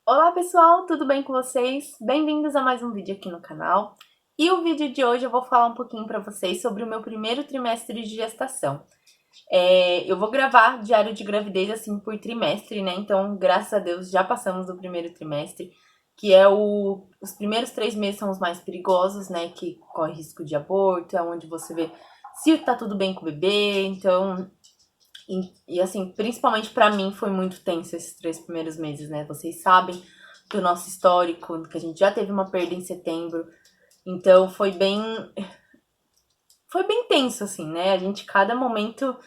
Olá pessoal, tudo bem com vocês? Bem-vindos a mais um vídeo aqui no canal. E o vídeo de hoje eu vou falar um pouquinho para vocês sobre o meu primeiro trimestre de gestação. Eu vou gravar diário de gravidez assim por trimestre, né? Então, graças a Deus, já passamos do primeiro trimestre, que é os primeiros 3 meses são os mais perigosos, né? Que corre risco de aborto, é onde você vê se tá tudo bem com o bebê. Então, e assim, principalmente pra mim foi muito tenso esses 3 primeiros meses, né? Vocês sabem do nosso histórico, que a gente já teve uma perda em setembro. Então foi bem tenso assim, né? A gente cada momento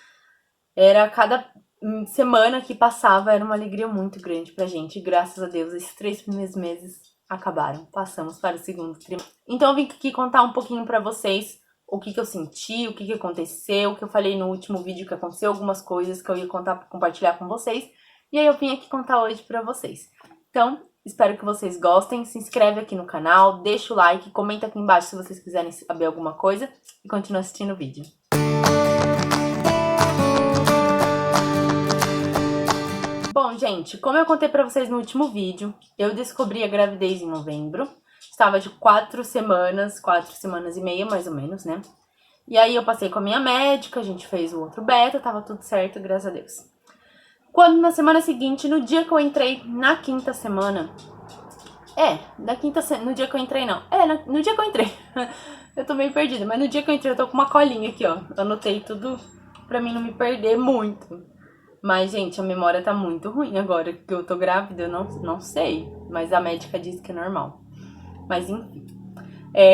cada semana que passava era uma alegria muito grande pra gente. E graças a Deus, esses 3 primeiros meses acabaram. Passamos para o segundo trimestre. Então eu vim aqui contar um pouquinho pra vocês o que eu senti, o que aconteceu, o que eu falei no último vídeo que aconteceu, algumas coisas que eu ia contar, compartilhar com vocês. E aí eu vim aqui contar hoje pra vocês. Então, espero que vocês gostem. Se inscreve aqui no canal, deixa o like, comenta aqui embaixo se vocês quiserem saber alguma coisa e continua assistindo o vídeo. Bom, gente, como eu contei pra vocês no último vídeo, eu descobri a gravidez em novembro. Estava de 4 semanas e meia, mais ou menos, né? E aí eu passei com a minha médica, a gente fez o outro beta, tava tudo certo, graças a Deus. Quando na semana seguinte, no dia que eu entrei na quinta semana... no dia que eu entrei não. No dia que eu entrei. Eu tô meio perdida, mas no dia que eu entrei eu tô com uma colinha aqui, ó. Eu anotei tudo pra mim não me perder muito. Mas, gente, a memória tá muito ruim agora que eu tô grávida, eu não sei. Mas a médica disse que é normal. Mas, enfim.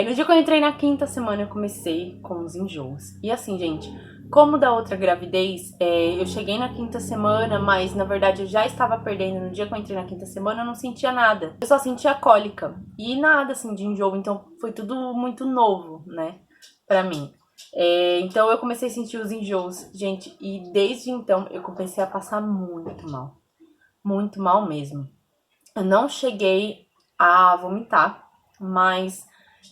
No dia que eu entrei na quinta semana, eu comecei com os enjoos. E assim, gente, como da outra gravidez, eu cheguei na quinta semana, mas na verdade eu já estava perdendo. No dia que eu entrei na quinta semana, eu não sentia nada. Eu só sentia cólica. E nada, assim, de enjoo. Então, foi tudo muito novo, né, pra mim. Então eu comecei a sentir os enjoos, gente, e desde então eu comecei a passar muito mal mesmo. Eu não cheguei a vomitar, mas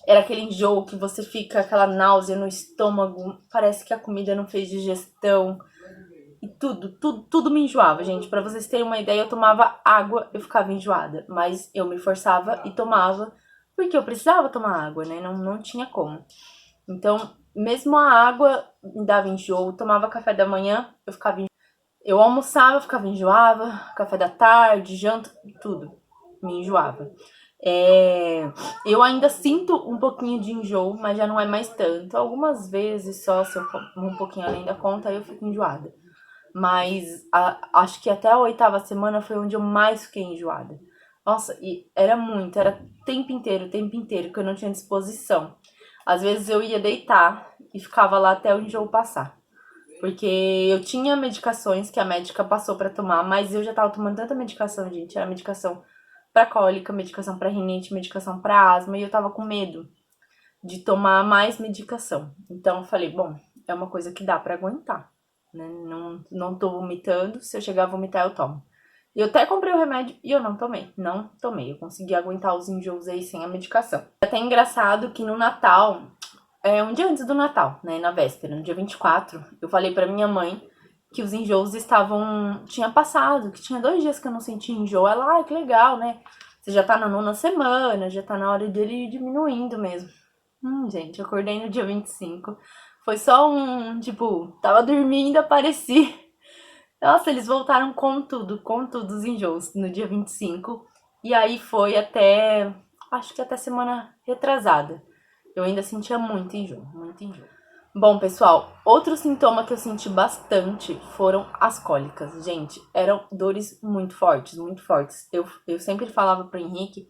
era aquele enjoo que você fica, aquela náusea no estômago, parece que a comida não fez digestão, e tudo me enjoava, gente. Pra vocês terem uma ideia, eu tomava água, eu ficava enjoada, mas eu me forçava e tomava, porque eu precisava tomar água, né, não tinha como. Então, mesmo a água me dava enjoo, tomava café da manhã, eu ficava enjoada. Eu almoçava, eu ficava enjoava, café da tarde, janta, tudo me enjoava. Eu ainda sinto um pouquinho de enjoo, mas já não é mais tanto. Algumas vezes só, se eu como um pouquinho além da conta, eu fico enjoada. Mas acho que até a 8ª semana foi onde eu mais fiquei enjoada. Nossa, e era o tempo inteiro, que eu não tinha disposição. Às vezes eu ia deitar e ficava lá até o enjoo passar. Porque eu tinha medicações que a médica passou pra tomar, mas eu já tava tomando tanta medicação, gente. Era medicação pra cólica, medicação pra rinite, medicação pra asma, e eu tava com medo de tomar mais medicação. Então eu falei, bom, é uma coisa que dá pra aguentar, né? Não tô vomitando, se eu chegar a vomitar eu tomo. E eu até comprei o remédio e eu não tomei. Eu consegui aguentar os enjoos aí sem a medicação. É até engraçado que no Natal, um dia antes do Natal, né, na véspera, no dia 24, eu falei pra minha mãe que os enjoos tinha passado, que tinha 2 dias que eu não sentia enjoo. Ela, que legal, né? Você já tá na 9ª semana, já tá na hora dele ir diminuindo mesmo. Gente, eu acordei no dia 25. Foi só tipo, tava dormindo, apareci. Nossa, eles voltaram com tudo os enjoos no dia 25. E aí foi acho que até semana retrasada. Eu ainda sentia muito enjoo, muito enjoo. Bom, pessoal, outro sintoma que eu senti bastante foram as cólicas. Gente, eram dores muito fortes, muito fortes. Eu sempre falava pro Henrique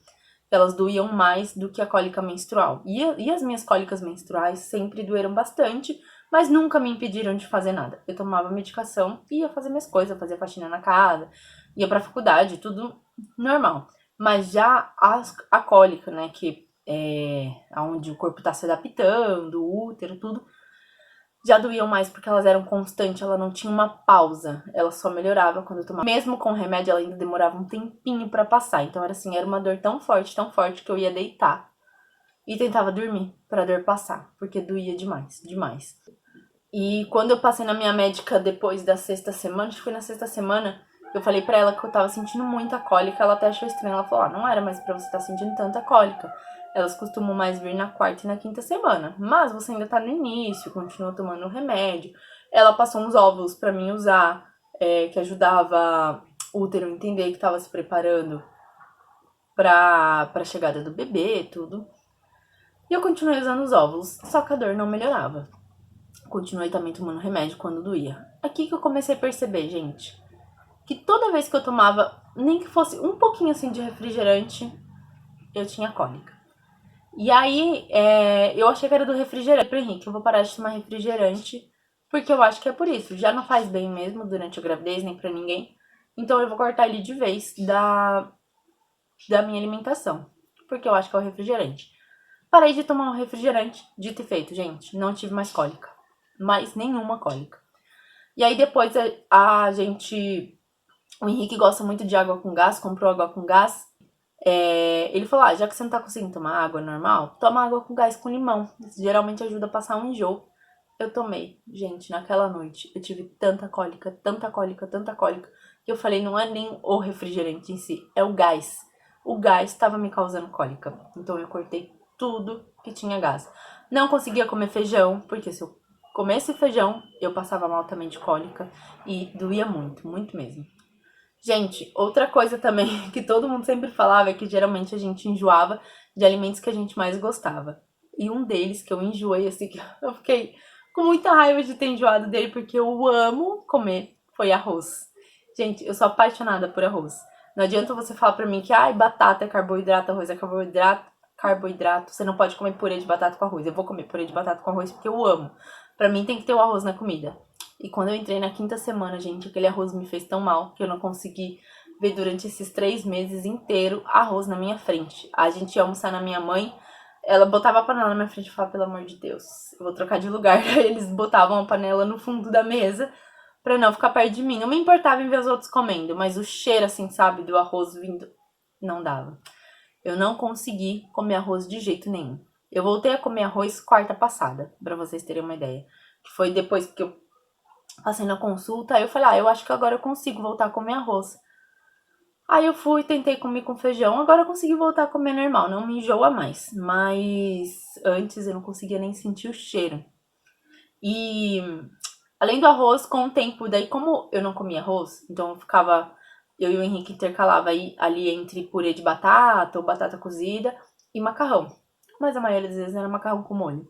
que elas doíam mais do que a cólica menstrual. E as minhas cólicas menstruais sempre doeram bastante, mas nunca me impediram de fazer nada. Eu tomava medicação e ia fazer minhas coisas, fazia faxina na casa, ia pra faculdade, tudo normal. Mas já a cólica, né, que onde o corpo tá se adaptando, o útero, tudo, já doíam mais porque elas eram constantes, ela não tinha uma pausa, ela só melhorava quando eu tomava. Mesmo com remédio, ela ainda demorava um tempinho pra passar, então era uma dor tão forte que eu ia deitar e tentava dormir pra dor passar, porque doía demais, demais. E quando eu passei na minha médica depois da 6ª semana, acho que foi na 6ª semana, Eu falei pra ela que eu tava sentindo muita cólica, ela até achou estranho. Ela falou, não era mais pra você estar sentindo tanta cólica. Elas costumam mais vir na quarta e na quinta semana. Mas você ainda tá no início, continua tomando o remédio. Ela passou uns óvulos pra mim usar, que ajudava o útero a entender que tava se preparando pra chegada do bebê, tudo. E eu continuei usando os óvulos, só que a dor não melhorava. Continuei também tomando remédio quando doía. Aqui que eu comecei a perceber, gente, que toda vez que eu tomava, nem que fosse um pouquinho assim de refrigerante, eu tinha cólica. E aí, eu achei que era do refrigerante. Pro Henrique, eu vou parar de tomar refrigerante, porque eu acho que é por isso. Já não faz bem mesmo durante a gravidez, nem pra ninguém. Então eu vou cortar ele de vez da minha alimentação, porque eu acho que é o refrigerante. Parei de tomar um refrigerante, dito e feito, gente. Não tive mais cólica. Mais nenhuma cólica. E aí depois a gente... O Henrique gosta muito de água com gás, comprou água com gás. Ele falou, já que você não tá conseguindo tomar água normal, toma água com gás com limão. Isso geralmente ajuda a passar um enjoo. Eu tomei. Gente, naquela noite eu tive tanta cólica, tanta cólica, tanta cólica, que eu falei, não é nem o refrigerante em si, é o gás. O gás estava me causando cólica. Então eu cortei tudo que tinha gás. Não conseguia comer feijão, porque se eu comesse feijão, eu passava mal também de cólica e doía muito, muito mesmo. Gente, outra coisa também que todo mundo sempre falava é que geralmente a gente enjoava de alimentos que a gente mais gostava. E um deles que eu enjoei, assim, que eu fiquei com muita raiva de ter enjoado dele, porque eu amo comer, foi arroz. Gente, eu sou apaixonada por arroz. Não adianta você falar pra mim que, batata é carboidrato, arroz é carboidrato, você não pode comer purê de batata com arroz. Eu vou comer purê de batata com arroz porque eu amo. Pra mim tem que ter o arroz na comida. E quando eu entrei na quinta semana, gente, aquele arroz me fez tão mal que eu não consegui ver durante esses 3 meses inteiro arroz na minha frente. A gente ia almoçar na minha mãe, ela botava a panela na minha frente e falava, pelo amor de Deus, eu vou trocar de lugar. Aí eles botavam a panela no fundo da mesa pra não ficar perto de mim. Não me importava em ver os outros comendo, mas o cheiro, assim, sabe, do arroz vindo, não dava. Eu não consegui comer arroz de jeito nenhum. Eu voltei a comer arroz quarta passada, pra vocês terem uma ideia. Que foi depois que eu passei na consulta, aí eu falei, eu acho que agora eu consigo voltar a comer arroz. Aí eu fui, tentei comer com feijão, agora eu consegui voltar a comer normal, não me enjoa mais. Mas antes eu não conseguia nem sentir o cheiro. E além do arroz, com o tempo, daí como eu não comia arroz, então eu ficava, eu e o Henrique intercalava aí, ali entre purê de batata ou batata cozida e macarrão. Mas a maioria das vezes era macarrão com molho.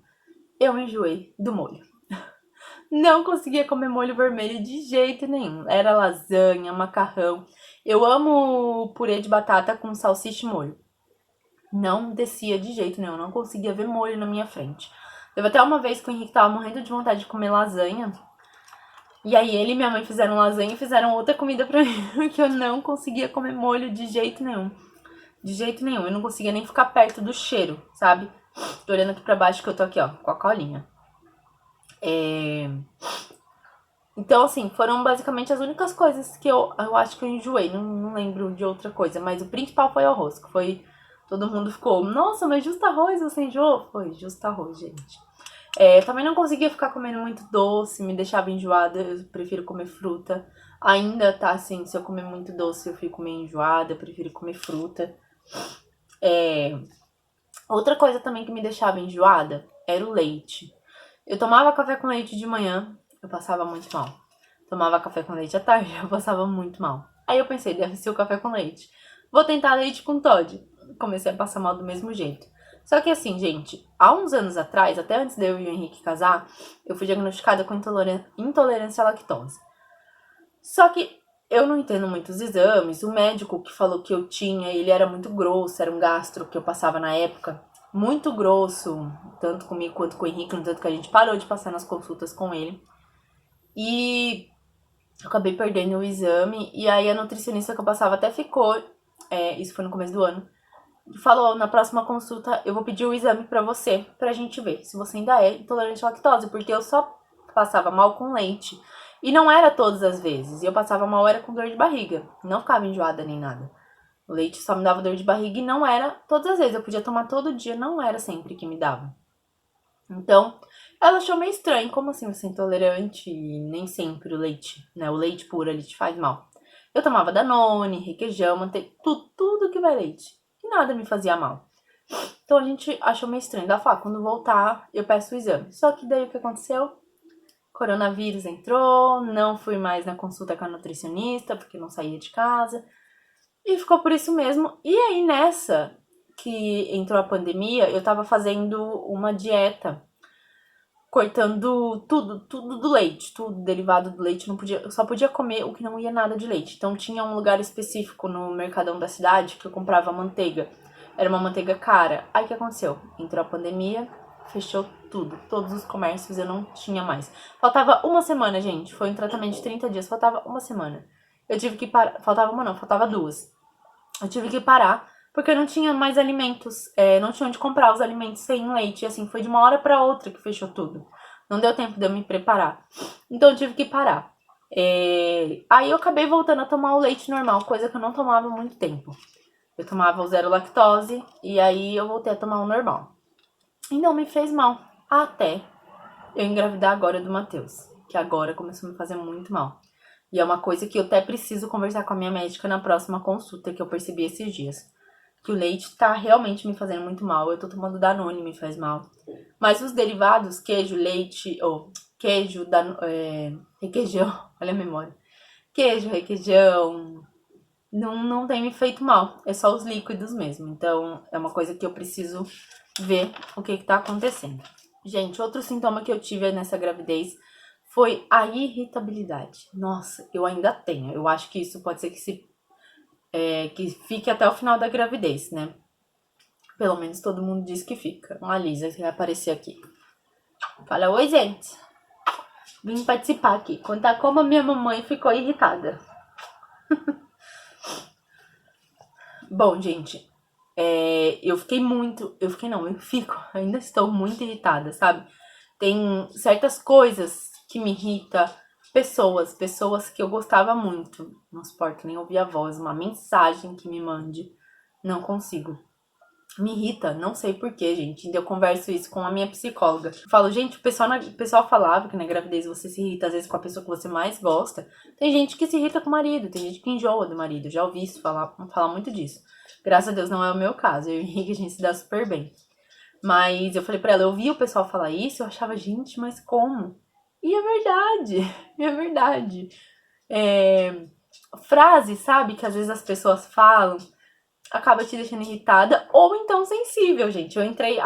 Eu enjoei do molho. Não conseguia comer molho vermelho de jeito nenhum. Era lasanha, macarrão. Eu amo purê de batata com salsicha e molho. Não descia de jeito nenhum. Não conseguia ver molho na minha frente. Teve até uma vez que o Henrique tava morrendo de vontade de comer lasanha. E aí ele e minha mãe fizeram lasanha e fizeram outra comida pra mim. Que eu não conseguia comer molho de jeito nenhum. De jeito nenhum. Eu não conseguia nem ficar perto do cheiro, sabe? Tô olhando aqui pra baixo que eu tô aqui, ó, com a colinha. Então, assim, foram basicamente as únicas coisas que eu acho que eu enjoei. Não lembro de outra coisa. Mas o principal foi o arroz, que foi... Todo mundo ficou, nossa, mas justo arroz você enjoou? Foi justo arroz, gente. Eu também não conseguia ficar comendo muito doce, me deixava enjoada. Eu prefiro comer fruta. Ainda tá assim, se eu comer muito doce eu fico meio enjoada. Eu prefiro comer fruta. Outra coisa também que me deixava enjoada era o leite. Eu tomava café com leite de manhã, eu passava muito mal. Tomava café com leite à tarde, eu passava muito mal. Aí eu pensei, deve ser o café com leite. Vou tentar leite com Toddy. Comecei a passar mal do mesmo jeito. Só que assim, gente, há uns anos atrás, até antes de eu e o Henrique casar, eu fui diagnosticada com intolerância à lactose. Só que eu não entendo muitos exames. O médico que falou que eu tinha, ele era muito grosso, era um gastro que eu passava na época. Muito grosso, tanto comigo quanto com o Henrique, no tanto que a gente parou de passar nas consultas com ele. E eu acabei perdendo o exame, e aí a nutricionista que eu passava até ficou, isso foi no começo do ano, falou, na próxima consulta eu vou pedir o exame pra você, pra gente ver se você ainda é intolerante à lactose, porque eu só passava mal com leite, e não era todas as vezes, e eu passava mal era com dor de barriga, não ficava enjoada nem nada. O leite só me dava dor de barriga e não era todas as vezes, eu podia tomar todo dia, não era sempre que me dava. Então, ela achou meio estranho, como assim você é intolerante e nem sempre o leite, né? O leite puro ele te faz mal. Eu tomava Danone, requeijão, manteiga, tudo que vai leite. E nada me fazia mal. Então a gente achou meio estranho. Ela falou, quando voltar, eu peço o exame. Só que daí o que aconteceu? Coronavírus entrou, não fui mais na consulta com a nutricionista, porque não saía de casa. E ficou por isso mesmo. E aí nessa que entrou a pandemia, eu tava fazendo uma dieta, cortando tudo do leite, tudo derivado do leite. Não podia, eu só podia comer o que não ia nada de leite. Então tinha um lugar específico no Mercadão da cidade que eu comprava manteiga. Era uma manteiga cara. Aí o que aconteceu? Entrou a pandemia, fechou tudo. Todos os comércios eu não tinha mais. Faltava uma semana, gente. Foi um tratamento de 30 dias. Faltava uma semana. Eu tive que parar. Faltava uma não, faltava duas. Eu tive que parar porque eu não tinha mais alimentos. Não tinha onde comprar os alimentos sem leite. E assim, foi de uma hora pra outra que fechou tudo. Não deu tempo de eu me preparar. Então eu tive que parar. Aí eu acabei voltando a tomar o leite normal, coisa que eu não tomava há muito tempo. Eu tomava o zero lactose e aí eu voltei a tomar o normal. E não me fez mal. Até eu engravidar agora do Matheus. Que agora começou a me fazer muito mal. E é uma coisa que eu até preciso conversar com a minha médica na próxima consulta, que eu percebi esses dias. Que o leite tá realmente me fazendo muito mal. Eu tô tomando Danone, me faz mal. Mas os derivados, queijo, leite, ou queijo, requeijão, olha a memória. Queijo, requeijão, não tem me feito mal. É só os líquidos mesmo. Então, é uma coisa que eu preciso ver o que tá acontecendo. Gente, outro sintoma que eu tive nessa gravidez foi a irritabilidade. Nossa, eu ainda tenho. Eu acho que isso pode ser que fique até o final da gravidez, né? Pelo menos todo mundo diz que fica. A Lisa vai aparecer aqui. Fala, oi, gente. Vim participar aqui. Contar como a minha mamãe ficou irritada. Bom, gente, eu fico, ainda estou muito irritada, sabe? Tem certas coisas que me irritam, pessoas que eu gostava muito, não suporto nem ouvir a voz, uma mensagem que me mande, não consigo. Me irrita, não sei porquê, gente. Ainda eu converso isso com a minha psicóloga. Eu falo, gente, o pessoal falava que na gravidez você se irrita às vezes com a pessoa que você mais gosta. Tem gente que se irrita com o marido, tem gente que enjoa do marido. Já ouvi isso falar muito disso. Graças a Deus não é o meu caso. Eu e o Henrique, a gente se dá super bem. Mas eu falei pra ela, eu ouvi o pessoal falar isso, eu achava, gente, mas como? E é verdade, é verdade. Frase, sabe, que às vezes as pessoas falam, acaba te deixando irritada ou então sensível, gente. Eu entrei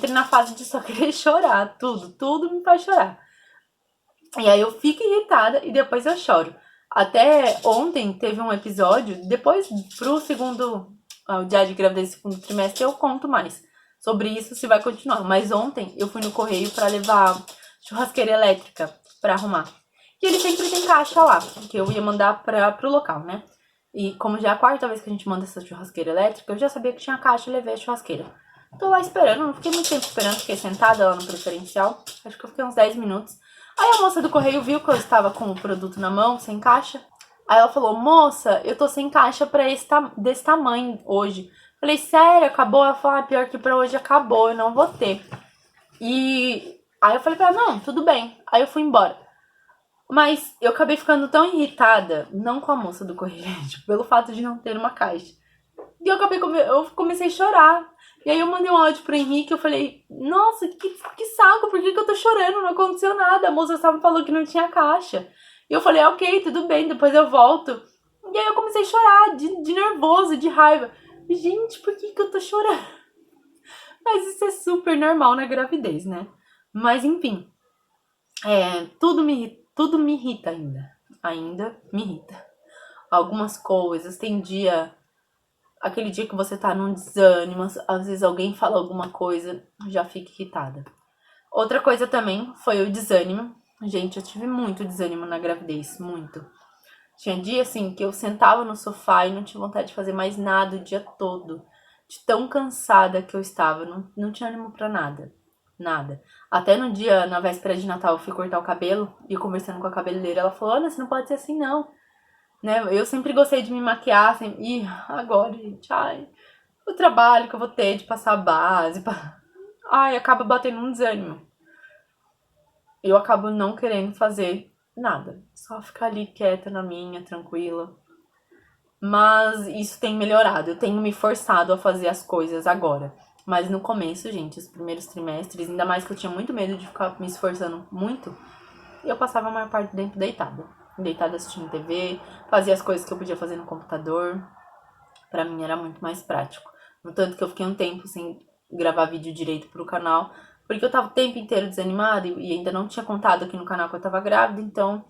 na fase de só querer chorar, tudo me faz chorar. E aí eu fico irritada e depois eu choro. Até ontem teve um episódio, depois pro o dia de gravidez do segundo trimestre eu conto mais sobre isso, se vai continuar. Mas ontem eu fui no correio pra levar churrasqueira elétrica pra arrumar. E ele sempre tem caixa lá, que eu ia mandar pro local, né? E como já é a quarta vez que a gente manda essa churrasqueira elétrica, eu já sabia que tinha caixa e levei a churrasqueira. Tô lá esperando, não fiquei muito tempo esperando, fiquei sentada lá no preferencial. Acho que eu fiquei uns 10 minutos. Aí a moça do correio viu que eu estava com o produto na mão, sem caixa. Aí ela falou, moça, eu tô sem caixa pra desse tamanho hoje. Falei, sério, acabou? Ela falou, pior que pra hoje acabou, eu não vou ter. E aí eu falei pra ela, não, tudo bem. Aí eu fui embora. Mas eu acabei ficando tão irritada, não com a moça do correio, pelo fato de não ter uma caixa. E eu comecei a chorar. E aí eu mandei um áudio pro Henrique, eu falei, nossa, que saco, por que eu tô chorando? Não aconteceu nada, a moça só me falou que não tinha caixa. E eu falei, ok, tudo bem, depois eu volto. E aí eu comecei a chorar, de nervoso, de raiva. Gente, por que eu tô chorando? Mas isso é super normal na gravidez, né? Mas enfim, tudo me irrita ainda. Ainda me irrita. Algumas coisas, aquele dia que você tá num desânimo, às vezes alguém fala alguma coisa, já fica irritada. Outra coisa também foi o desânimo. Gente, eu tive muito desânimo na gravidez, muito. Tinha dia assim que eu sentava no sofá e não tinha vontade de fazer mais nada o dia todo. De tão cansada que eu estava, não tinha ânimo pra nada. Nada. Até no dia, na véspera de Natal, eu fui cortar o cabelo e conversando com a cabeleireira, ela falou, olha, você não pode ser assim não. Né? Eu sempre gostei de me maquiar, assim, e agora, gente, o trabalho que eu vou ter de passar a base, acaba batendo um desânimo. Eu acabo não querendo fazer nada. Só ficar ali quieta na minha, tranquila. Mas isso tem melhorado. Eu tenho me forçado a fazer as coisas agora. Mas no começo, gente, os primeiros trimestres, ainda mais que eu tinha muito medo de ficar me esforçando muito, eu passava a maior parte do tempo deitada. Deitada assistindo TV, fazia as coisas que eu podia fazer no computador. Pra mim era muito mais prático. No tanto que eu fiquei um tempo sem gravar vídeo direito pro canal, porque eu tava o tempo inteiro desanimada e ainda não tinha contado aqui no canal que eu tava grávida, então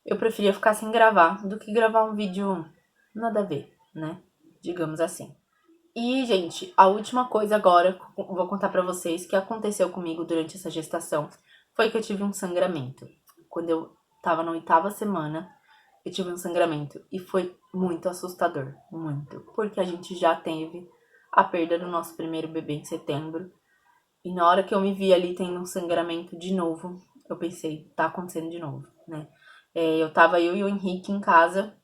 eu preferia ficar sem gravar do que gravar um vídeo nada a ver, né? Digamos assim. E, gente, a última coisa agora, vou contar pra vocês, que aconteceu comigo durante essa gestação, foi que eu tive um sangramento. Quando eu tava na 8ª semana, eu tive um sangramento. E foi muito assustador, muito. Porque a gente já teve a perda do nosso primeiro bebê em setembro. E na hora que eu me vi ali tendo um sangramento de novo, eu pensei, tá acontecendo de novo, né? Eu e o Henrique em casa.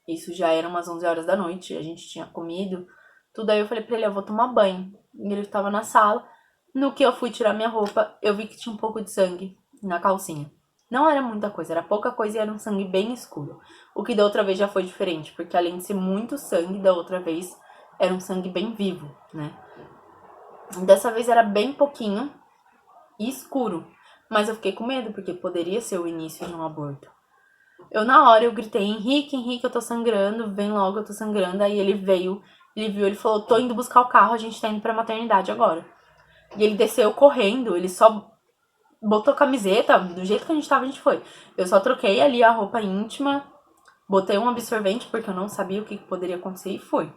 Isso já era umas 11 horas da noite, a gente tinha comido, tudo. Aí eu falei pra ele, eu vou tomar banho. E ele tava na sala. No que eu fui tirar minha roupa, eu vi que tinha um pouco de sangue na calcinha. Não era muita coisa, era pouca coisa e era um sangue bem escuro. O que da outra vez já foi diferente, porque além de ser muito sangue, da outra vez era um sangue bem vivo, né? Dessa vez era bem pouquinho e escuro. Mas eu fiquei com medo, porque poderia ser o início de um aborto. Na hora eu gritei, Henrique, Henrique, eu tô sangrando, vem logo, eu tô sangrando. Aí ele veio, ele viu, ele falou, tô indo buscar o carro, a gente tá indo pra maternidade agora. E ele desceu correndo, ele só botou camiseta, do jeito que a gente tava, a gente foi. Eu só troquei ali a roupa íntima, botei um absorvente, porque eu não sabia o que poderia acontecer e foi.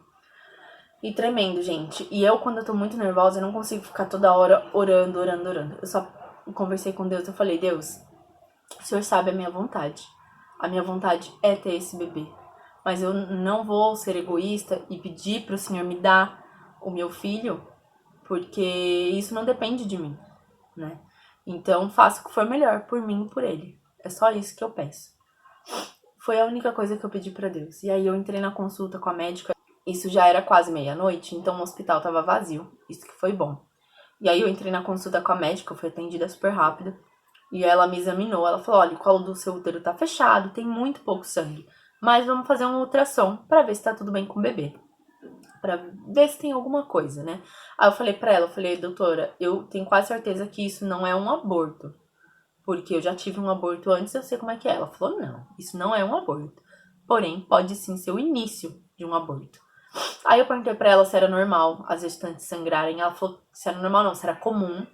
E tremendo, gente. E eu, quando eu tô muito nervosa, eu não consigo ficar toda hora orando. Eu só conversei com Deus, eu falei, Deus, o Senhor sabe a minha vontade. A minha vontade é ter esse bebê. Mas eu não vou ser egoísta e pedir pro Senhor me dar o meu filho, porque isso não depende de mim, né? Então faça o que for melhor por mim e por ele. É só isso que eu peço. Foi a única coisa que eu pedi pra Deus. E aí eu entrei na consulta com a médica. Isso já era quase meia-noite, então o hospital tava vazio. Isso que foi bom. E aí eu entrei na consulta com a médica, eu fui atendida super rápido. E ela me examinou, ela falou, olha, o colo do seu útero tá fechado, tem muito pouco sangue. Mas vamos fazer um ultrassom pra ver se tá tudo bem com o bebê. Pra ver se tem alguma coisa, né? Aí eu falei pra ela, eu falei, doutora, eu tenho quase certeza que isso não é um aborto. Porque eu já tive um aborto antes, eu sei como é que é. Ela falou, não, isso não é um aborto. Porém, pode sim ser o início de um aborto. Aí eu perguntei pra ela se era normal as gestantes sangrarem. Ela falou que se era normal não, se era comum.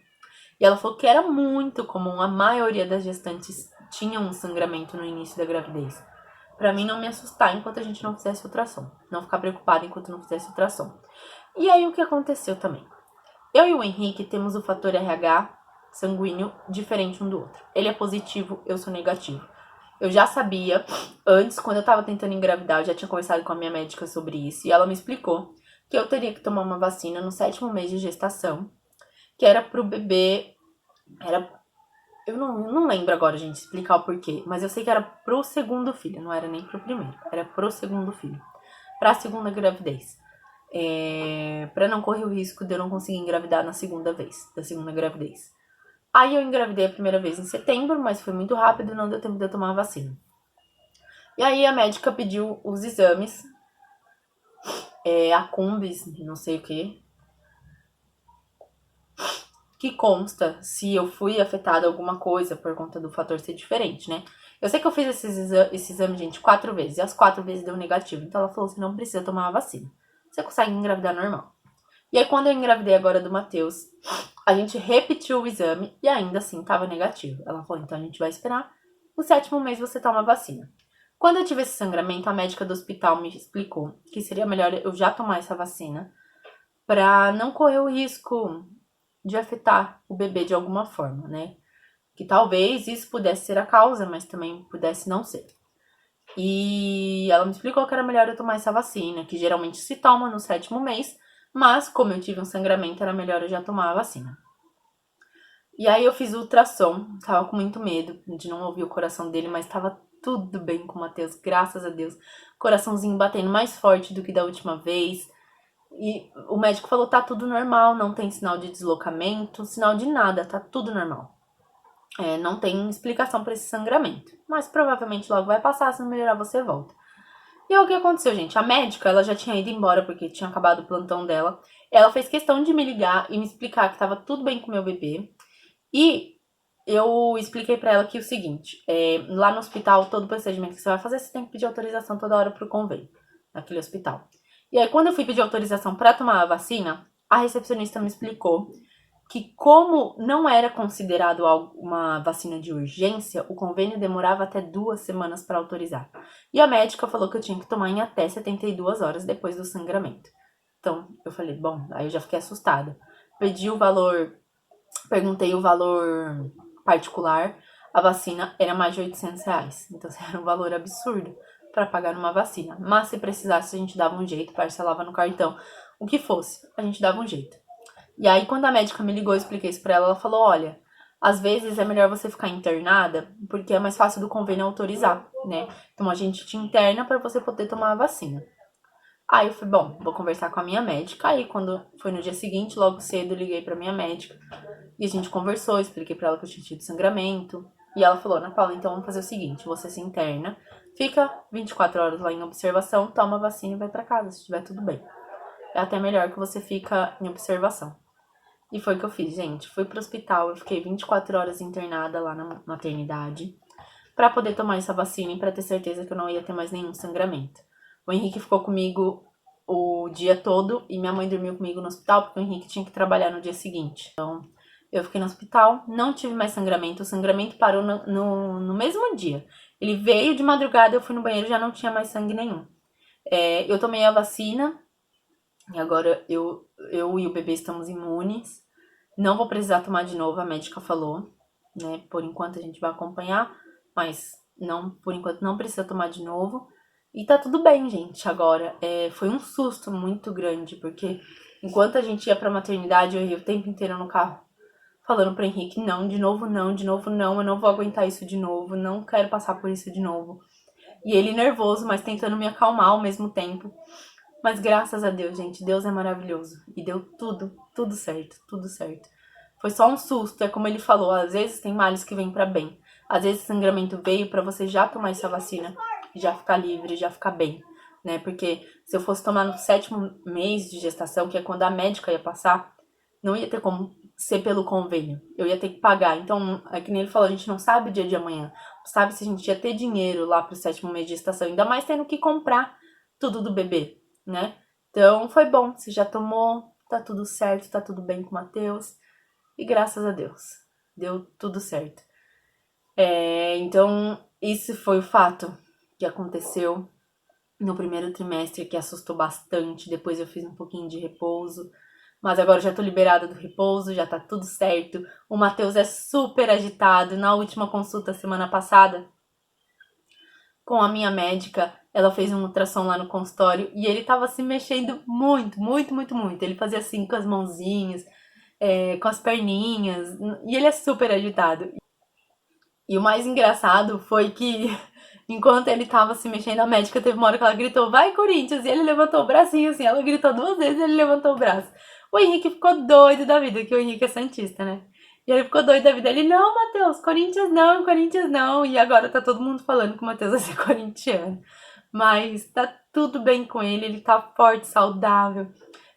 E ela falou que era muito comum, a maioria das gestantes tinham um sangramento no início da gravidez. Pra mim não me assustar enquanto a gente não fizesse ultrassom. Não ficar preocupada enquanto não fizesse ultrassom. E aí o que aconteceu também? Eu e o Henrique temos o fator RH sanguíneo diferente um do outro. Ele é positivo, eu sou negativo. Eu já sabia, antes, quando eu tava tentando engravidar, eu já tinha conversado com a minha médica sobre isso. E ela me explicou que eu teria que tomar uma vacina no 7º mês de gestação, que era pro bebê, eu não lembro agora, gente, explicar o porquê, mas eu sei que era pro segundo filho, não era nem pro primeiro, era pro segundo filho, pra segunda gravidez. Pra não correr o risco de eu não conseguir engravidar na segunda vez, da segunda gravidez. Aí eu engravidei a primeira vez em setembro, mas foi muito rápido, não deu tempo de eu tomar a vacina. E aí a médica pediu os exames, a Cumbis, não sei o que consta se eu fui afetada alguma coisa por conta do fator ser diferente, né? Eu sei que eu fiz esse exame, gente, 4 vezes, e as 4 vezes deu negativo. Então ela falou, você não precisa tomar a vacina. Você consegue engravidar normal. E aí quando eu engravidei agora do Matheus, a gente repetiu o exame e ainda assim tava negativo. Ela falou, então a gente vai esperar. No 7º mês você toma a vacina. Quando eu tive esse sangramento, a médica do hospital me explicou que seria melhor eu já tomar essa vacina pra não correr o risco de afetar o bebê de alguma forma, né? Que talvez isso pudesse ser a causa, mas também pudesse não ser. E ela me explicou que era melhor eu tomar essa vacina, que geralmente se toma no 7º mês, mas como eu tive um sangramento, era melhor eu já tomar a vacina. E aí eu fiz o ultrassom, tava com muito medo de não ouvir o coração dele, mas tava tudo bem com o Matheus, graças a Deus. Coraçãozinho batendo mais forte do que da última vez. E o médico falou, tá tudo normal, não tem sinal de deslocamento, sinal de nada, tá tudo normal. não tem explicação pra esse sangramento. Mas provavelmente logo vai passar, se não melhorar você volta. E aí, o que aconteceu, gente? A médica, ela já tinha ido embora porque tinha acabado o plantão dela. Ela fez questão de me ligar e me explicar que tava tudo bem com o meu bebê. E eu expliquei pra ela que o seguinte, lá no hospital, todo procedimento que você vai fazer, você tem que pedir autorização toda hora pro convênio, naquele hospital. E aí, quando eu fui pedir autorização pra tomar a vacina, a recepcionista me explicou que como não era considerado uma vacina de urgência, o convênio demorava até 2 semanas para autorizar. E a médica falou que eu tinha que tomar em até 72 horas depois do sangramento. Então, eu falei, bom, aí eu já fiquei assustada. Pedi o valor, perguntei o valor particular, a vacina era mais de R$ 800. Então, era um valor absurdo para pagar numa vacina. Mas se precisasse, a gente dava um jeito, parcelava no cartão, o que fosse, a gente dava um jeito. E aí, quando a médica me ligou, eu expliquei isso pra ela, ela falou, olha, às vezes é melhor você ficar internada, porque é mais fácil do convênio autorizar, né? Então, a gente te interna pra você poder tomar a vacina. Aí eu falei, bom, vou conversar com a minha médica. Aí, quando foi no dia seguinte, logo cedo, eu liguei pra minha médica. E a gente conversou, expliquei pra ela que eu tinha tido sangramento. E ela falou, Ana Paula, então vamos fazer o seguinte, você se interna, fica 24 horas lá em observação, toma a vacina e vai pra casa, se estiver tudo bem. É até melhor que você fica em observação. E foi o que eu fiz, gente. Fui pro hospital, eu fiquei 24 horas internada lá na maternidade pra poder tomar essa vacina e pra ter certeza que eu não ia ter mais nenhum sangramento. O Henrique ficou comigo o dia todo e minha mãe dormiu comigo no hospital porque o Henrique tinha que trabalhar no dia seguinte. Então, eu fiquei no hospital, não tive mais sangramento. O sangramento parou no mesmo dia. Ele veio de madrugada, eu fui no banheiro e já não tinha mais sangue nenhum. Eu tomei a vacina e agora eu e o bebê estamos imunes. Não vou precisar tomar de novo, a médica falou, né? Por enquanto a gente vai acompanhar, mas não, por enquanto não precisa tomar de novo. E tá tudo bem, gente, agora. Foi um susto muito grande, porque enquanto a gente ia pra maternidade, eu ia o tempo inteiro no carro, falando pro Henrique, não, de novo não, de novo não, eu não vou aguentar isso de novo, não quero passar por isso de novo. E ele nervoso, mas tentando me acalmar ao mesmo tempo. Mas graças a Deus, gente, Deus é maravilhoso. E deu tudo certo, tudo certo. Foi só um susto, é como ele falou, às vezes tem males que vêm pra bem. Às vezes o sangramento veio pra você já tomar essa vacina, já ficar livre, já ficar bem, né? Porque se eu fosse tomar no 7º mês de gestação, que é quando a médica ia passar, não ia ter como ser pelo convênio. Eu ia ter que pagar. Então, é que nem ele falou, a gente não sabe o dia de amanhã. Não sabe se a gente ia ter dinheiro lá pro 7º mês de gestação, ainda mais tendo que comprar tudo do bebê, né? Então, foi bom. Você já tomou, tá tudo certo, tá tudo bem com o Matheus. E graças a Deus, deu tudo certo. Então, esse foi o fato que aconteceu no primeiro trimestre, que assustou bastante. Depois eu fiz um pouquinho de repouso. Mas agora eu já tô liberada do repouso, já tá tudo certo. O Matheus é super agitado. Na última consulta, semana passada, com a minha médica, ela fez um ultrassom lá no consultório e ele tava se mexendo muito, muito, muito, muito. Ele fazia assim com as mãozinhas, com as perninhas, e ele é super agitado. E o mais engraçado foi que, enquanto ele tava se mexendo, a médica teve uma hora que ela gritou, vai Corinthians, e ele levantou o bracinho assim, ela gritou 2 vezes e ele levantou o braço. O Henrique ficou doido da vida, que o Henrique é santista, né? E ele ficou doido da vida, ele, não, Matheus, Corinthians não, e agora tá todo mundo falando que o Matheus vai ser corintiano. Mas tá tudo bem com ele tá forte, saudável,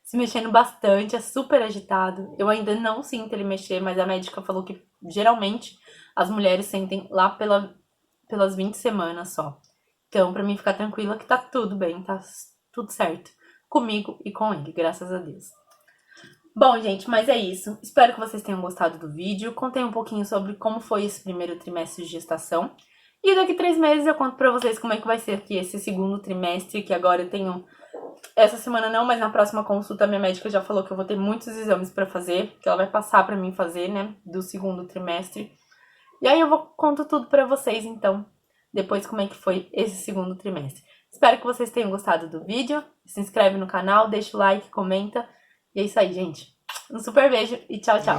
se mexendo bastante, é super agitado. Eu ainda não sinto ele mexer, mas a médica falou que geralmente as mulheres sentem lá pelas 20 semanas só. Então, pra mim ficar tranquila que tá tudo bem, tá tudo certo. Comigo e com ele, graças a Deus. Bom, gente, mas é isso. Espero que vocês tenham gostado do vídeo. Contei um pouquinho sobre como foi esse primeiro trimestre de gestação. E daqui 3 meses eu conto pra vocês como é que vai ser aqui esse segundo trimestre, que agora eu tenho... Essa semana não, mas na próxima consulta a minha médica já falou que eu vou ter muitos exames pra fazer, que ela vai passar pra mim fazer, né, do segundo trimestre. E aí eu conto tudo pra vocês, então, depois como é que foi esse segundo trimestre. Espero que vocês tenham gostado do vídeo. Se inscreve no canal, deixa o like, comenta. E é isso aí, gente. Um super beijo e tchau, tchau!